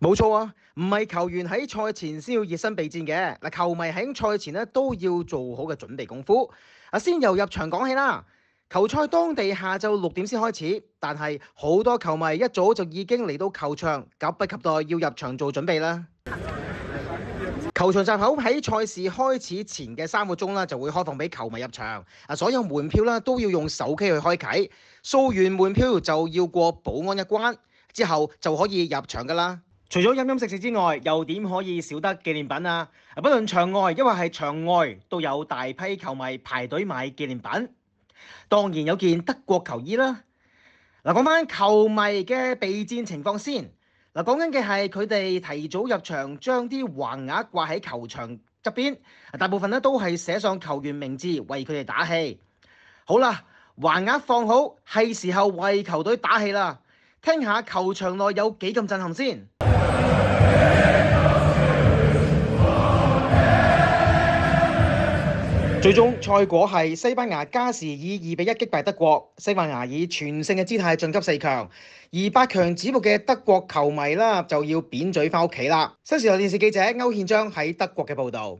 冇錯啊，唔係球員喺賽前先要熱身備戰嘅。嗱，球迷喺賽前咧都要做好嘅準備功夫。先由入場講起啦。球賽當地下晝6點先開始，但係好多球迷一早就已經嚟到球場，急不及待要入場做準備啦。球場閘口喺賽事開始前嘅3個鐘啦，就會開放俾球迷入場。所有門票啦都要用手機去開啟，掃完門票就要過保安一關，之後就可以入場㗎啦。除咗飲飲食食之外，又點可以少得紀念品啊？不論場外抑或係場外，都有大批球迷排隊買紀念品。當然有件德國球衣啦。講翻球迷嘅備戰情況先。講緊嘅係佢哋提早入場，將啲橫額掛喺球場側邊，大部分咧都係寫上球員名字，為佢哋打氣。好啦，橫額放好，係時候為球隊打氣啦。聽下球場內有幾咁震撼先。最終賽果係西班牙加時以2-1擊敗德國，西班牙以全勝嘅姿態晉級4強，而8強止步嘅德國球迷啦就要扁嘴返屋企啦。新時代電視記者歐憲章喺德國嘅報導。